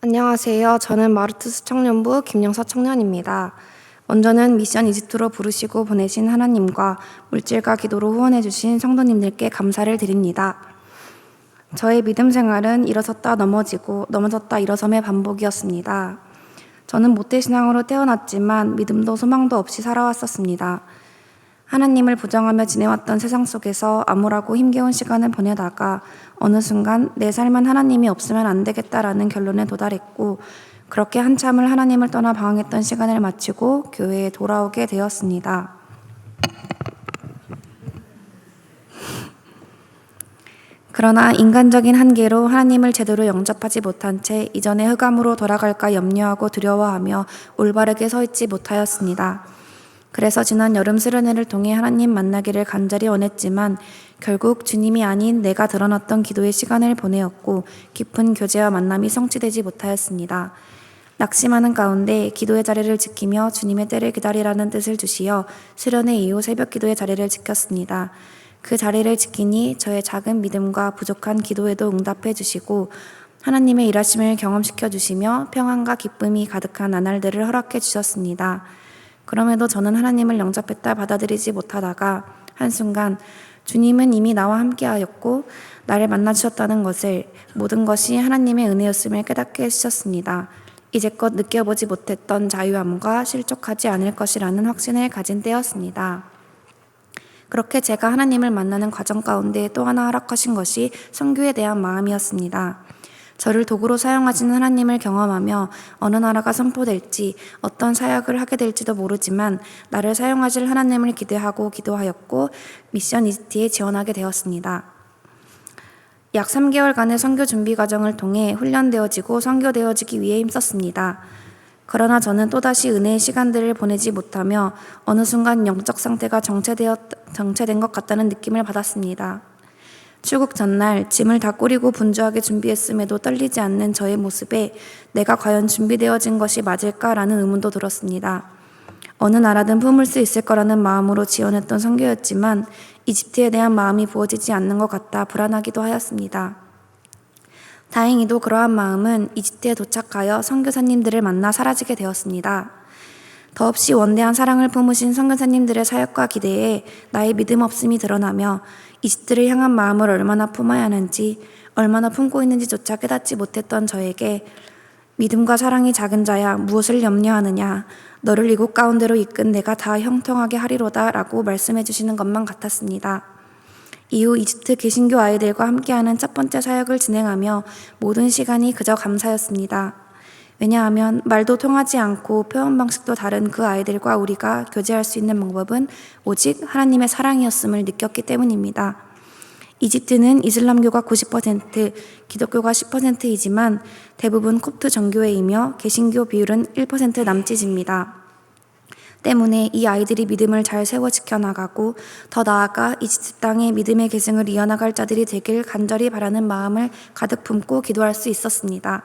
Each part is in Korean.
안녕하세요. 저는 마르투스 청년부 김영서 청년입니다. 먼저는 미션 이집트로 부르시고 보내신 하나님과 물질과 기도로 후원해 주신 성도님들께 감사를 드립니다. 저의 믿음 생활은 일어섰다 넘어지고 넘어졌다 일어섬의 반복이었습니다. 저는 모태신앙으로 태어났지만 믿음도 소망도 없이 살아왔었습니다. 하나님을 부정하며 지내왔던 세상 속에서 암울하고 힘겨운 시간을 보내다가 어느 순간 내 삶은 하나님이 없으면 안 되겠다라는 결론에 도달했고, 그렇게 한참을 하나님을 떠나 방황했던 시간을 마치고 교회에 돌아오게 되었습니다. 그러나 인간적인 한계로 하나님을 제대로 영접하지 못한 채 이전의 흑암으로 돌아갈까 염려하고 두려워하며 올바르게 서 있지 못하였습니다. 그래서 지난 여름 수련회를 통해 하나님 만나기를 간절히 원했지만 결국 주님이 아닌 내가 드러났던 기도의 시간을 보내었고 깊은 교제와 만남이 성취되지 못하였습니다. 낙심하는 가운데 기도의 자리를 지키며 주님의 때를 기다리라는 뜻을 주시어 수련회 이후 새벽 기도의 자리를 지켰습니다. 그 자리를 지키니 저의 작은 믿음과 부족한 기도에도 응답해 주시고 하나님의 일하심을 경험시켜 주시며 평안과 기쁨이 가득한 나날들을 허락해 주셨습니다. 그럼에도 저는 하나님을 영접했다 받아들이지 못하다가 한순간 주님은 이미 나와 함께하였고 나를 만나주셨다는 것을, 모든 것이 하나님의 은혜였음을 깨닫게 해주셨습니다. 이제껏 느껴보지 못했던 자유함과 실족하지 않을 것이라는 확신을 가진 때였습니다. 그렇게 제가 하나님을 만나는 과정 가운데 또 하나 허락하신 것이 선교에 대한 마음이었습니다. 저를 도구로 사용하시는 하나님을 경험하며 어느 나라가 선포될지 어떤 사역을 하게 될지도 모르지만 나를 사용하실 하나님을 기대하고 기도하였고 미션 이집트에 지원하게 되었습니다. 약 3개월간의 선교 준비 과정을 통해 훈련되어지고 선교되어지기 위해 힘썼습니다. 그러나 저는 또다시 은혜의 시간들을 보내지 못하며 어느 순간 영적 상태가 정체된 것 같다는 느낌을 받았습니다. 출국 전날 짐을 다 꾸리고 분주하게 준비했음에도 떨리지 않는 저의 모습에 내가 과연 준비되어진 것이 맞을까라는 의문도 들었습니다. 어느 나라든 품을 수 있을 거라는 마음으로 지원했던 선교였지만 이집트에 대한 마음이 부어지지 않는 것 같아 불안하기도 하였습니다. 다행히도 그러한 마음은 이집트에 도착하여 선교사님들을 만나 사라지게 되었습니다. 더없이 원대한 사랑을 품으신 선교사님들의 사역과 기대에 나의 믿음 없음이 드러나며 이집트를 향한 마음을 얼마나 품어야 하는지, 얼마나 품고 있는지조차 깨닫지 못했던 저에게 믿음과 사랑이 작은 자야 무엇을 염려하느냐, 너를 이곳 가운데로 이끈 내가 다 형통하게 하리로다 라고 말씀해 주시는 것만 같았습니다. 이후 이집트 개신교 아이들과 함께하는 첫 번째 사역을 진행하며 모든 시간이 그저 감사였습니다. 왜냐하면 말도 통하지 않고 표현 방식도 다른 그 아이들과 우리가 교제할 수 있는 방법은 오직 하나님의 사랑이었음을 느꼈기 때문입니다. 이집트는 이슬람교가 90%, 기독교가 10%이지만 대부분 콥트 정교회이며 개신교 비율은 1% 남짓입니다. 때문에 이 아이들이 믿음을 잘 세워 지켜나가고 더 나아가 이집트 땅에 믿음의 계승을 이어나갈 자들이 되길 간절히 바라는 마음을 가득 품고 기도할 수 있었습니다.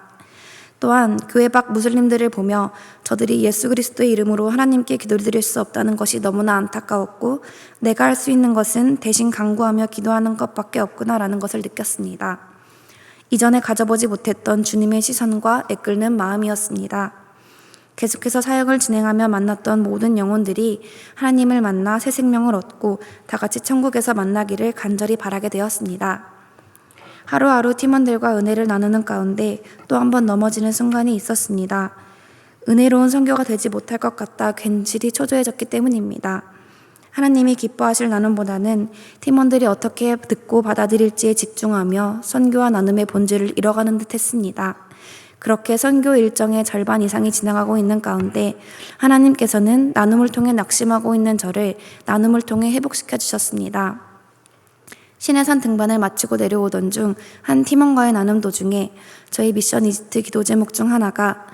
또한 교회 밖 무슬림들을 보며 저들이 예수 그리스도의 이름으로 하나님께 기도드릴 수 없다는 것이 너무나 안타까웠고 내가 할 수 있는 것은 대신 간구하며 기도하는 것밖에 없구나라는 것을 느꼈습니다. 이전에 가져보지 못했던 주님의 시선과 애끓는 마음이었습니다. 계속해서 사역을 진행하며 만났던 모든 영혼들이 하나님을 만나 새 생명을 얻고 다 같이 천국에서 만나기를 간절히 바라게 되었습니다. 하루하루 팀원들과 은혜를 나누는 가운데 또 한 번 넘어지는 순간이 있었습니다. 은혜로운 선교가 되지 못할 것 같다 괜시리 초조해졌기 때문입니다. 하나님이 기뻐하실 나눔보다는 팀원들이 어떻게 듣고 받아들일지에 집중하며 선교와 나눔의 본질을 잃어가는 듯 했습니다. 그렇게 선교 일정의 절반 이상이 지나가고 있는 가운데 하나님께서는 나눔을 통해 낙심하고 있는 저를 나눔을 통해 회복시켜 주셨습니다. 시내산 등반을 마치고 내려오던 중 한 팀원과의 나눔 도중에 저희 미션 이집트 기도 제목 중 하나가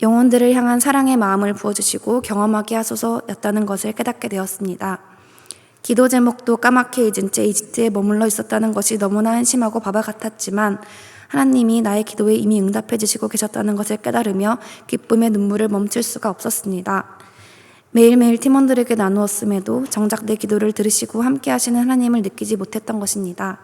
영혼들을 향한 사랑의 마음을 부어주시고 경험하게 하소서였다는 것을 깨닫게 되었습니다. 기도 제목도 까맣게 잊은 채 이집트에 머물러 있었다는 것이 너무나 한심하고 바보 같았지만 하나님이 나의 기도에 이미 응답해 주시고 계셨다는 것을 깨달으며 기쁨의 눈물을 멈출 수가 없었습니다. 매일매일 팀원들에게 나누었음에도 정작 내 기도를 들으시고 함께 하시는 하나님을 느끼지 못했던 것입니다.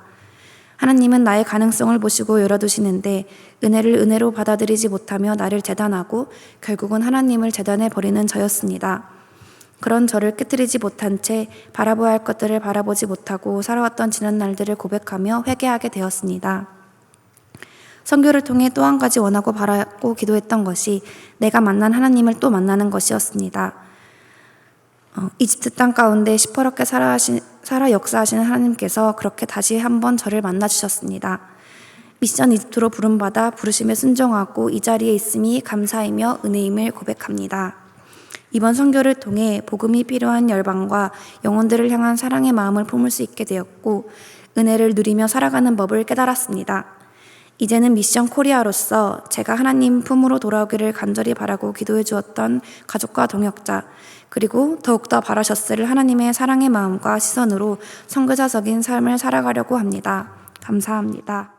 하나님은 나의 가능성을 보시고 열어두시는데 은혜를 은혜로 받아들이지 못하며 나를 재단하고 결국은 하나님을 재단해 버리는 저였습니다. 그런 저를 깨뜨리지 못한 채 바라보아야 할 것들을 바라보지 못하고 살아왔던 지난 날들을 고백하며 회개하게 되었습니다. 선교를 통해 또 한 가지 원하고 바라고 기도했던 것이 내가 만난 하나님을 또 만나는 것이었습니다. 이집트 땅 가운데 시퍼렇게 살아 역사하시는 하나님께서 그렇게 다시 한번 저를 만나주셨습니다. 미션 이집트로 부름받아 부르심에 순종하고 이 자리에 있음이 감사이며 은혜임을 고백합니다. 이번 선교를 통해 복음이 필요한 열방과 영혼들을 향한 사랑의 마음을 품을 수 있게 되었고 은혜를 누리며 살아가는 법을 깨달았습니다. 이제는 미션 코리아로서 제가 하나님 품으로 돌아오기를 간절히 바라고 기도해 주었던 가족과 동역자 그리고 더욱더 바라셨을 하나님의 사랑의 마음과 시선으로 선교사적인 삶을 살아가려고 합니다. 감사합니다.